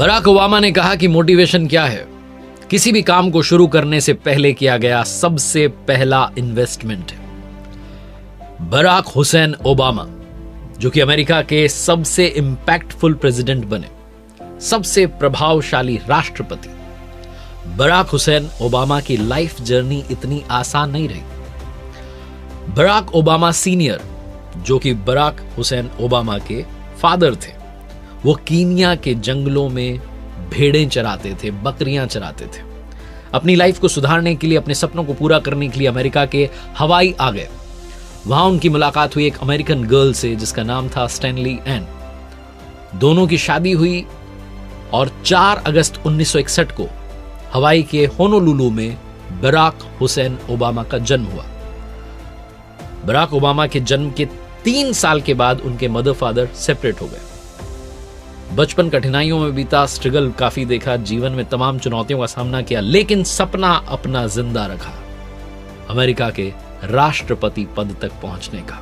Barack Obama ने कहा कि मोटिवेशन क्या है? किसी भी काम को शुरू करने से पहले किया गया सबसे पहला इन्वेस्टमेंट है। बराक हुसैन ओबामा, जो कि अमेरिका के सबसे इंपैक्टफुल प्रेसिडेंट बने, सबसे प्रभावशाली राष्ट्रपति, बराक हुसैन ओबामा की लाइफ जर्नी इतनी आसान नहीं रही। बराक ओबामा सीनियर, जो कि बराक हुसैन ओबामा के फादर थे, वो कीनिया के जंगलों में भेड़ें चराते थे, बकरियां चराते थे। अपनी लाइफ को सुधारने के लिए, अपने सपनों को पूरा करने के लिए अमेरिका के हवाई आ गए। वहां उनकी मुलाकात हुई एक अमेरिकन गर्ल से जिसका नाम था स्टैनली एन। दोनों की शादी हुई और 4 अगस्त 1961 को हवाई के होनोलुलु में बराक हुसैन ओबामा का जन्म हुआ। बराक ओबामा के जन्म के 3 साल के बाद उनके मदर फादर सेपरेट हो गए। बचपन कठिनाइयों में बीता, स्ट्रगल काफी देखा, जीवन में तमाम चुनौतियों का सामना किया, लेकिन सपना अपना जिंदा रखा, अमेरिका के राष्ट्रपति पद तक पहुंचने का।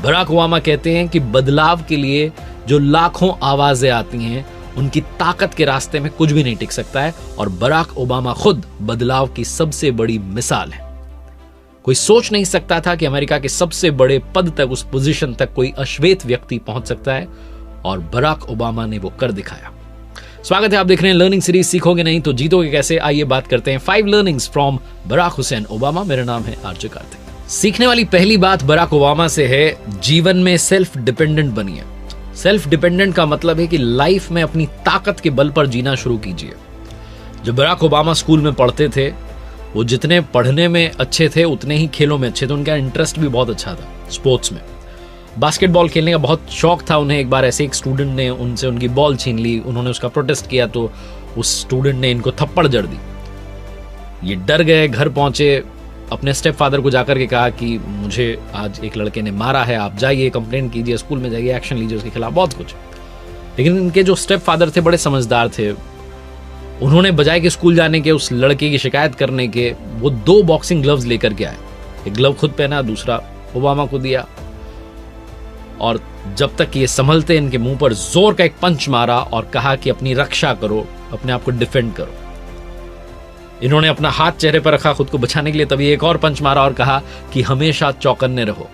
बराक ओबामा कहते हैं कि बदलाव के लिए जो लाखों आवाजें आती हैं, उनकी ताकत के रास्ते में कुछ भी नहीं टिक सकता है, और बराक ओबामा खुद बदलाव की सबसे बड़ी मिसाल है। कोई सोच नहीं सकता था कि अमेरिका के सबसे बड़े पद तक, उस पोजीशन तक कोई अश्वेत व्यक्ति पहुंच सकता है, और बराक ओबामा ने वो कर दिखाया। स्वागत है, आप देख रहे हैं लर्निंग सीरीज सीखोगे नहीं तो जीतोगे कैसे। आइए बात करते हैं 5 learnings from Barack Hussein Obama. मेरा नाम है आरजे कार्तिक। सीखने वाली पहली बात बराक ओबामा से है, जीवन में सेल्फ डिपेंडेंट बनिए। सेल्फ डिपेंडेंट का मतलब है कि लाइफ में अपनी ताकत के बल पर जीना शुरू कीजिए। जब बराक ओबामा स्कूल में पढ़ते थे, वो जितने पढ़ने में अच्छे थे उतने ही खेलों में अच्छे थे। उनका इंटरेस्ट भी बहुत अच्छा था स्पोर्ट्स में। बास्केटबॉल खेलने का बहुत शौक था उन्हें। एक बार ऐसे एक स्टूडेंट ने उनसे उनकी बॉल छीन ली, उन्होंने उसका प्रोटेस्ट किया तो उस स्टूडेंट ने इनको थप्पड़ जड़ दी। ये डर गए, घर पहुंचे, अपने स्टेप फादर को जाकर के कहा कि मुझे आज एक लड़के ने मारा है, आप जाइए कंप्लेंट कीजिए, स्कूल में जाइए, एक्शन लीजिए उसके खिलाफ, बहुत कुछ। लेकिन इनके जो स्टेप फादर थे बड़े समझदार थे। उन्होंने बजाय के स्कूल जाने के, उस लड़के की शिकायत करने के, वो 2 बॉक्सिंग ग्लव्स लेकर के आए। एक ग्लव खुद पहना, दूसरा ओबामा को दिया, और जब तक ये संभलते इनके मुंह पर जोर का एक पंच मारा और कहा कि अपनी रक्षा करो, अपने आप को डिफेंड करो। इन्होंने अपना हाथ चेहरे पर रखा खुद को बचाने के लिए, तभी एक और पंच मारा और कहा कि हमेशा चौकन्ने रहो।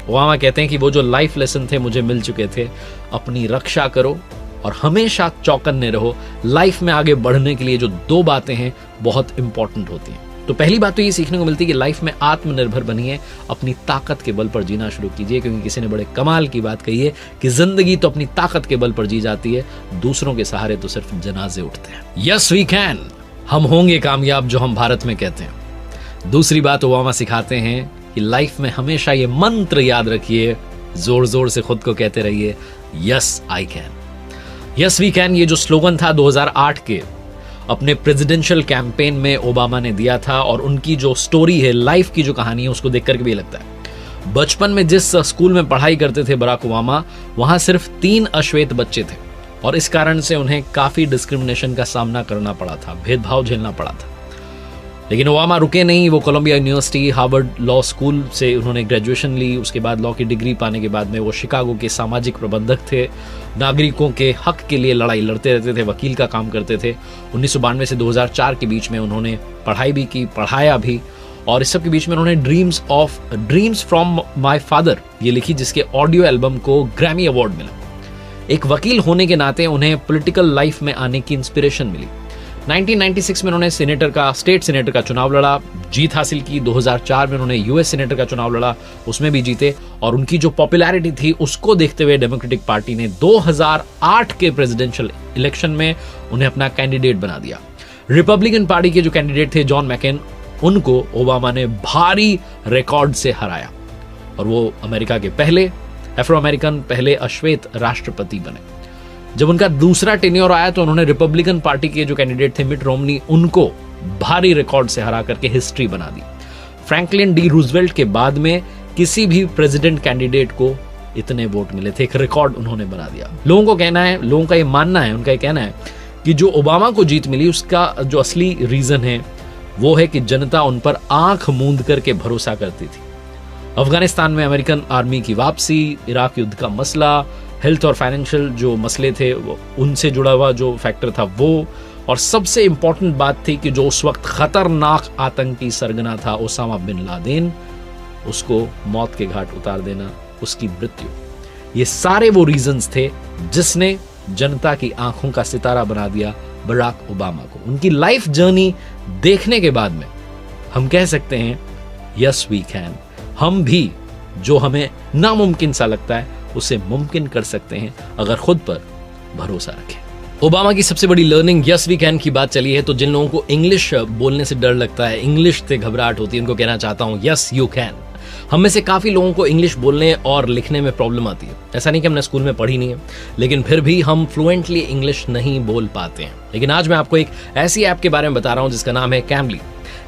ओबामा कहते हैं कि वो जो लाइफ लेसन थे मुझे मिल चुके थे, अपनी रक्षा करो और हमेशा चौकन्ने रहो। लाइफ में आगे बढ़ने के लिए जो 2 बातें हैं बहुत इंपॉर्टेंट होती हैं। तो पहली बात तो ये सीखने को मिलती है कि लाइफ में आत्मनिर्भर बनिए, अपनी ताकत के बल पर जीना शुरू कीजिए, क्योंकि किसी ने बड़े कमाल की बात कही है कि जिंदगी तो अपनी ताकत के बल पर जी जाती है, दूसरों के सहारे तो सिर्फ जनाजे उठते हैं। यस वी कैन, हम होंगे कामयाब, जो हम भारत में कहते हैं। दूसरी बात ओबामा सिखाते हैं कि लाइफ में हमेशा ये मंत्र याद रखिए, जोर जोर से खुद को कहते रहिए, yes I can. Yes we can, ये जो स्लोगन था 2008 के अपने प्रेसिडेंशियल कैंपेन में ओबामा ने दिया था, और उनकी जो स्टोरी है, लाइफ की जो कहानी है, उसको देख करके भी लगता है। बचपन में जिस स्कूल में पढ़ाई करते थे बराक ओबामा, वहां सिर्फ 3 अश्वेत बच्चे थे, और इस कारण से उन्हें काफी डिस्क्रिमिनेशन का सामना करना पड़ा था, भेदभाव झेलना पड़ा था। लेकिन ओबामा रुके नहीं, वो Columbia University, Harvard Law School से उन्होंने ग्रेजुएशन ली। उसके बाद लॉ की डिग्री पाने के बाद में वो शिकागो के सामाजिक प्रबंधक थे, नागरिकों के हक के लिए लड़ाई लड़ते रहते थे, वकील का काम करते थे। 1992 से 2004 के बीच में उन्होंने पढ़ाई भी की, पढ़ाया भी, और इस सब के बीच में उन्होंने ड्रीम्स फ्रॉम माय फादर ये लिखी, जिसके ऑडियो एल्बम को ग्रैमी अवार्ड मिला। एक वकील होने के नाते उन्हें पॉलिटिकल लाइफ में आने की इंस्पिरेशन मिली। 1996 में उन्होंने स्टेट सीनेटर का चुनाव लड़ा, जीत हासिल की। 2004 में उन्होंने यूएस सीनेटर का चुनाव लड़ा, उसमें भी जीते, और उनकी जो पॉपुलैरिटी थी उसको देखते हुए डेमोक्रेटिक पार्टी ने 2008 के प्रेसिडेंशियल इलेक्शन में उन्हें अपना कैंडिडेट बना दिया। रिपब्लिकन पार्टी के जो कैंडिडेट थे जॉन मैकेन, उनको ओबामा ने भारी रिकॉर्ड से हराया, और वो अमेरिका के पहले अफ्रो अमेरिकन, पहले अश्वेत राष्ट्रपति बने। जब उनका दूसरा टेन्योर आया तो उन्होंने रिपब्लिकन पार्टी के जो कैंडिडेट थे मिट रोमनी, उनको भारी रिकॉर्ड से हरा करके हिस्ट्री बना दी। फ्रैंकलिन डी रूजवेल्ट के बाद में किसी भी प्रेसिडेंट कैंडिडेट को इतने वोट मिले थे, एक रिकॉर्ड उन्होंने बना दिया। लोगों को कहना है, लोगों का ये मानना है, उनका ये कहना है कि जो ओबामा को जीत मिली उसका जो असली रीजन है वो है कि जनता उन पर आंख मूंद करके भरोसा करती थी। अफगानिस्तान में अमेरिकन आर्मी की वापसी, इराक युद्ध का मसला, हेल्थ और फाइनेंशियल जो मसले थे उनसे जुड़ा हुआ जो फैक्टर था वो, और सबसे इंपॉर्टेंट बात थी कि जो उस वक्त खतरनाक आतंकी सरगना था ओसामा बिन लादेन, उसको मौत के घाट उतार देना, उसकी मृत्यु, ये सारे वो रीजंस थे जिसने जनता की आंखों का सितारा बना दिया बराक ओबामा को। उनकी लाइफ जर्नी देखने के बाद में हम कह सकते हैं यस वी कैन, हम भी जो हमें नामुमकिन सा लगता है उसे मुमकिन कर सकते हैं अगर खुद पर भरोसा रखें। ओबामा की सबसे बड़ी लर्निंग यस वी कैन की बात चली है, तो जिन लोगों को इंग्लिश बोलने से डर लगता है, इंग्लिश से घबराहट होती है, उनको कहना चाहता हूं यस यू कैन। हम में से काफी लोगों को इंग्लिश बोलने और लिखने में प्रॉब्लम आती है। ऐसा नहीं कि हमने स्कूल में पढ़ी नहीं है, लेकिन फिर भी हम फ्लुएंटली इंग्लिश नहीं बोल पाते हैं। लेकिन आज मैं आपको एक ऐसी ऐप के बारे में बता रहा हूं जिसका नाम है कैमली,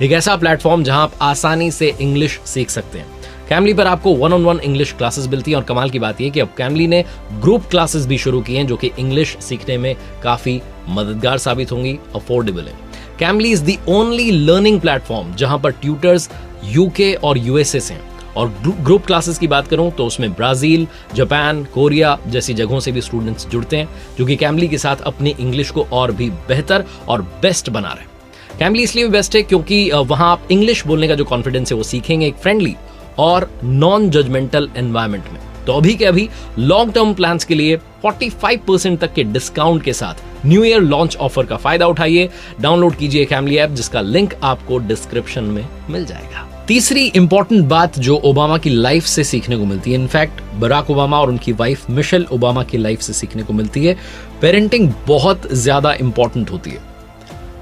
एक ऐसा प्लेटफॉर्म जहां आप आसानी से इंग्लिश सीख सकते हैं। कैमली पर आपको 1-on-1 इंग्लिश क्लासेस मिलती हैं, और कमाल की बात यह कि अब कैमली ने ग्रुप क्लासेस भी शुरू की हैं जो कि इंग्लिश सीखने में काफी मददगार साबित होंगी, अफोर्डेबल है। Calmly is the only learning platform जहां पर ट्यूटर्स यूके और यूएसए से हैं, और ग्रुप क्लासेस की बात करूं तो उसमें ब्राजील, जापान, कोरिया जैसी जगहों से भी स्टूडेंट्स जुड़ते हैं जो कि कैमली के साथ अपनी इंग्लिश को और भी बेहतर और बेस्ट बना रहे हैं। कैमली इसलिए भी बेस्ट है क्योंकि वहां आप इंग्लिश बोलने का जो कॉन्फिडेंस है वो सीखेंगे एक फ्रेंडली और नॉन जजमेंटल एनवायरनमेंट में। तो अभी के अभी लॉन्ग टर्म प्लान्स के लिए 45% तक के डिस्काउंट के साथ न्यू ईयर लॉन्च ऑफर का फायदा उठाइए। डाउनलोड कीजिए कैमली ऐप, जिसका लिंक आपको डिस्क्रिप्शन में मिल जाएगा। तीसरी इंपॉर्टेंट बात जो ओबामा की लाइफ से सीखने को मिलती है, इनफैक्ट बराक ओबामा और उनकी वाइफ मिशेल ओबामा की लाइफ से सीखने को मिलती है, पेरेंटिंग बहुत ज्यादा इंपॉर्टेंट होती है।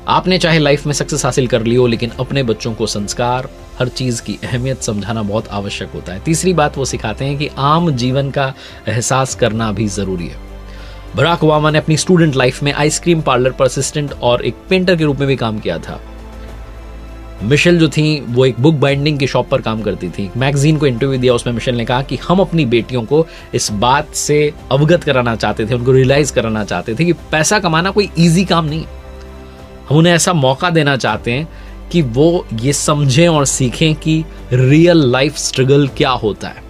आपने चाहे लाइफ में सक्सेस हासिल कर ली हो, लेकिन अपने बच्चों को संस्कार, हर चीज की अहमियत समझाना बहुत आवश्यक होता है। तीसरी बात वो सिखाते हैं कि आम जीवन का एहसास करना भी जरूरी है। बराक ओबामा ने अपनी स्टूडेंट लाइफ में आइसक्रीम पार्लर पर असिस्टेंट और एक पेंटर के रूप में भी काम किया था। मिशेल जो थी वो एक बुक बाइंडिंग की शॉप पर काम करती थी। मैगजीन को इंटरव्यू दिया, उसमें मिशेल ने कहा कि हम अपनी बेटियों को इस बात से अवगत कराना चाहते थे, उनको रियलाइज कराना चाहते थे कि पैसा कमाना कोई ईजी काम नहीं है। हम उन्हें ऐसा मौका देना चाहते हैं कि वो ये समझें और सीखें कि रियल लाइफ स्ट्रगल क्या होता है।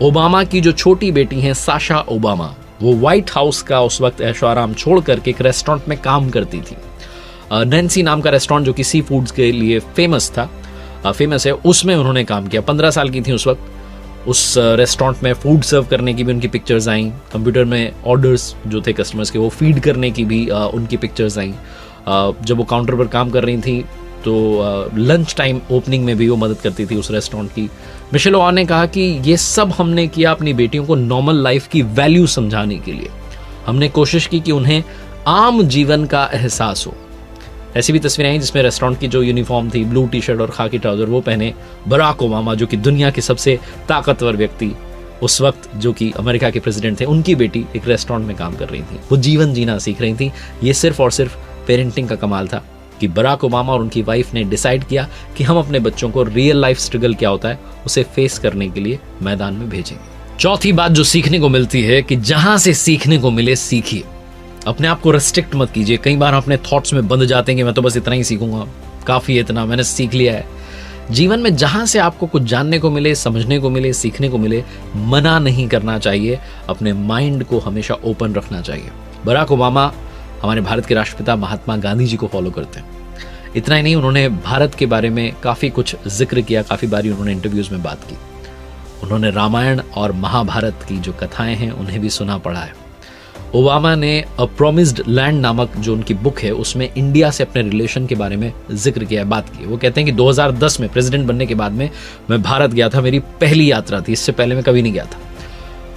ओबामा की जो छोटी बेटी है साशा ओबामा, वो व्हाइट हाउस का उस वक्त ऐशो आराम छोड़ करके एक रेस्टोरेंट में काम करती थी। नैन्सी नाम का रेस्टोरेंट जो कि सी फूड्स के लिए फेमस है, उसमें उन्होंने काम किया। 15 साल की थी उस वक्त। उस रेस्टोरेंट में फूड सर्व करने की भी उनकी पिक्चर्स आई, कंप्यूटर में ऑर्डर्स जो थे कस्टमर्स के वो फीड करने की भी उनकी पिक्चर्स आई। जब वो काउंटर पर काम कर रही थी तो लंच टाइम ओपनिंग में भी वो मदद करती थी उस रेस्टोरेंट की। मिशेल ओबामा ने कहा कि ये सब हमने किया अपनी बेटियों को नॉर्मल लाइफ की वैल्यू समझाने के लिए। हमने कोशिश की कि उन्हें आम जीवन का एहसास हो। ऐसी भी तस्वीरें आई जिसमें रेस्टोरेंट की जो यूनिफॉर्म थी, ब्लू टी शर्ट और खाकी ट्राउजर, वो पहने बराक ओबामा जो कि दुनिया के सबसे ताकतवर व्यक्ति उस वक्त जो कि अमेरिका के प्रेसिडेंट थे, उनकी बेटी एक रेस्टोरेंट में काम कर रही थी। वो जीवन जीना सीख रही थी। ये सिर्फ और सिर्फ पेरेंटिंग का कमाल था कि बराक ओबामा और उनकी वाइफ ने डिसाइड किया कि हम अपने बच्चों को रियल लाइफ स्ट्रगल क्या होता है उसे फेस करने के लिए मैदान में भेजेंगे। चौथी बात जो सीखने को मिलती है कि जहां से सीखने को मिले सीखिए। अपने आप को रेस्ट्रिक्ट मत कीजिए। कई बार अपने थॉट्स में बंध जाते हैं कि मैं तो बस इतना ही सीखूंगा, काफी है इतना, मैंने सीख लिया है। जीवन में जहां से आपको कुछ जानने को मिले, समझने को मिले, सीखने को मिले, मना नहीं करना चाहिए। अपने माइंड को हमेशा ओपन रखना चाहिए। बराक ओबामा हमारे भारत के राष्ट्रपिता महात्मा गांधी जी को फॉलो करते हैं। इतना ही नहीं, उन्होंने भारत के बारे में काफी कुछ जिक्र किया, काफी बारी उन्होंने इंटरव्यूज में बात की। उन्होंने रामायण और महाभारत की जो कथाएं हैं उन्हें भी सुना पढ़ा है। ओबामा ने अ प्रॉमिस्ड लैंड नामक जो उनकी बुक है उसमें इंडिया से अपने रिलेशन के बारे में जिक्र किया है, बात की। वो कहते हैं कि 2010 में प्रेसिडेंट बनने के बाद में मैं भारत गया था, मेरी पहली यात्रा थी, इससे पहले मैं कभी नहीं गया था।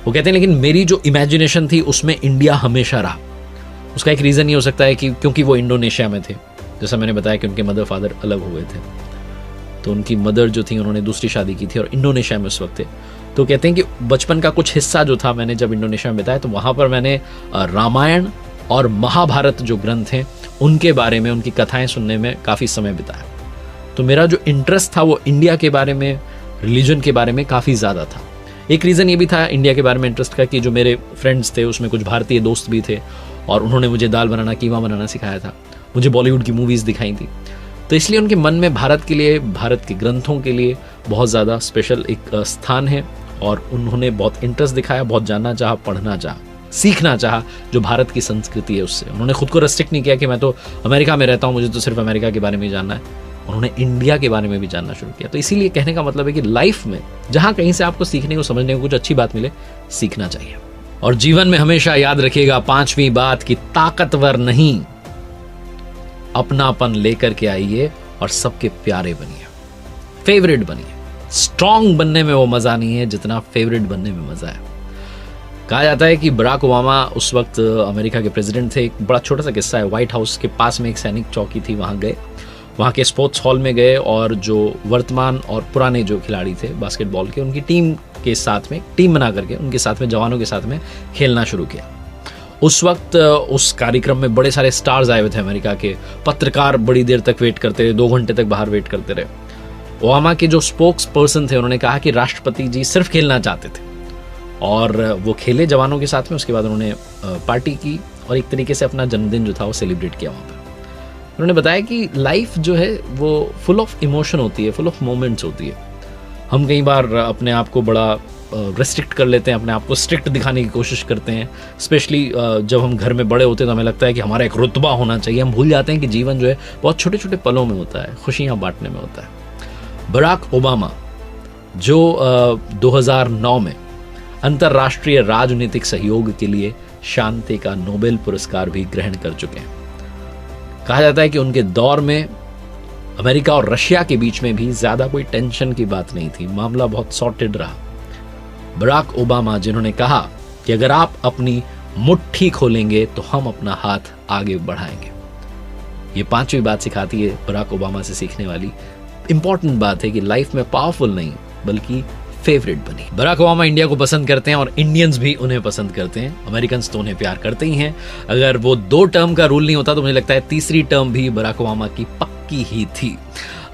वो कहते हैं लेकिन मेरी जो इमेजिनेशन थी उसमें इंडिया हमेशा रहा। उसका एक रीजन ये हो सकता है कि क्योंकि वो इंडोनेशिया में थे, जैसा मैंने बताया कि उनके मदर फादर अलग हुए थे, तो उनकी मदर जो थी उन्होंने दूसरी शादी की थी और इंडोनेशिया में उस वक्त थे। तो कहते हैं कि बचपन का कुछ हिस्सा जो था मैंने जब इंडोनेशिया में बिताया, तो वहां पर मैंने रामायण और महाभारत जो ग्रंथ हैं उनके बारे में, उनकी कथाएं सुनने में काफी समय बिताया। तो मेरा जो इंटरेस्ट था वो इंडिया के बारे में, रिलीजन के बारे में काफी ज्यादा था। एक रीजन ये भी था इंडिया के बारे में इंटरेस्ट का कि जो मेरे फ्रेंड्स थे उसमें कुछ भारतीय दोस्त भी थे और उन्होंने मुझे दाल बनाना, कीमा बनाना सिखाया था, मुझे बॉलीवुड की मूवीज दिखाई थी। तो इसलिए उनके मन में भारत के लिए, भारत के ग्रंथों के लिए बहुत ज़्यादा स्पेशल एक स्थान है और उन्होंने बहुत इंटरेस्ट दिखाया, बहुत जानना चाहा, पढ़ना चाहा, सीखना चाहा जो भारत की संस्कृति है उससे। उन्होंने खुद को रेस्ट्रिक्ट नहीं किया कि मैं तो अमेरिका में रहता हूँ, मुझे तो सिर्फ अमेरिका के बारे में ही जानना है। उन्होंने इंडिया के बारे में भी जानना शुरू किया। तो इसीलिए कहने का मतलब है कि लाइफ में जहाँ कहीं से आपको सीखने को, समझने को कुछ अच्छी बात मिले, सीखना चाहिए। और जीवन में हमेशा याद रखिएगा 5वीं बात कि ताकतवर नहीं, अपनापन लेकर के आइए और सबके प्यारे बनिए, फेवरेट बनिए। स्ट्रांग बनने में वो मजा नहीं है जितना फेवरेट बनने में मजा है। कहा जाता है कि बराक ओबामा उस वक्त अमेरिका के प्रेसिडेंट थे। एक बड़ा छोटा सा किस्सा है, व्हाइट हाउस के पास में एक सैनिक चौकी थी, वहां गए, वहाँ के स्पोर्ट्स हॉल में गए और जो वर्तमान और पुराने जो खिलाड़ी थे बास्केटबॉल के, उनकी टीम के साथ में, टीम बना करके उनके साथ में, जवानों के साथ में खेलना शुरू किया। उस वक्त उस कार्यक्रम में बड़े सारे स्टार्स आए हुए थे अमेरिका के। पत्रकार बड़ी देर तक वेट करते रहे, 2 घंटे तक बाहर वेट करते रहे। ओबामा के जो स्पोक्स पर्सन थे उन्होंने कहा कि राष्ट्रपति जी सिर्फ खेलना चाहते थे और वो खेले जवानों के साथ में। उसके बाद उन्होंने पार्टी की और एक तरीके से अपना जन्मदिन जो था वो सेलिब्रेट किया वहाँ पर। उन्होंने बताया कि लाइफ जो है वो फुल ऑफ इमोशन होती है, फुल ऑफ मोमेंट्स होती है। हम कई बार अपने आप को बड़ा रेस्ट्रिक्ट कर लेते हैं, अपने आप को स्ट्रिक्ट दिखाने की कोशिश करते हैं। स्पेशली जब हम घर में बड़े होते हैं तो हमें लगता है कि हमारा एक रुतबा होना चाहिए। हम भूल जाते हैं कि जीवन जो है बहुत छोटे छोटे पलों में होता है, खुशियाँ बांटने में होता है। बराक ओबामा जो 2009 में अंतर्राष्ट्रीय राजनीतिक सहयोग के लिए शांति का नोबेल पुरस्कार भी ग्रहण कर चुके हैं। कहा जाता है कि उनके दौर में अमेरिका और रशिया के बीच में भी ज्यादा कोई टेंशन की बात नहीं थी, मामला बहुत सॉर्टेड रहा। बराक ओबामा जिन्होंने कहा कि अगर आप अपनी मुट्ठी खोलेंगे तो हम अपना हाथ आगे बढ़ाएंगे। ये 5वीं बात सिखाती है बराक ओबामा से सीखने वाली इंपॉर्टेंट बात है कि लाइफ में पावरफुल नहीं बल्कि फेवरेट बनी। बराक ओबामा इंडिया को पसंद करते हैं और इंडियंस भी उन्हें पसंद करते हैं। अमेरिकन्स तो उन्हें प्यार करते ही हैं। अगर वो 2 टर्म का रूल नहीं होता तो मुझे लगता है 3री टर्म भी बराक ओबामा की पक्की ही थी।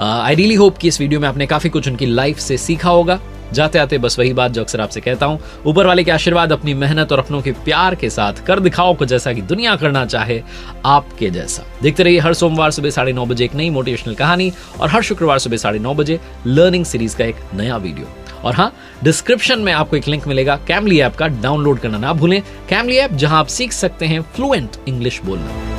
आई रियली होप कि इस वीडियो में आपने काफी कुछ उनकी लाइफ से सीखा होगा। जाते आते बस वही बात जो अक्सर आपसे कहता हूं, ऊपर वाले के आशीर्वाद, अपनी मेहनत और अपनों के प्यार के साथ कर दिखाओ कुछ जैसा कि दुनिया करना चाहे आपके जैसा। देखते रहिए हर सोमवार सुबह 9:30 बजे एक नई मोटिवेशनल कहानी और हर शुक्रवार सुबह 9:30 बजे लर्निंग सीरीज का एक नया वीडियो। और हाँ, डिस्क्रिप्शन में आपको एक लिंक मिलेगा कैमली ऐप का, डाउनलोड करना ना भूलें। कैमली ऐप जहां आप सीख सकते हैं फ्लुएंट इंग्लिश बोलना।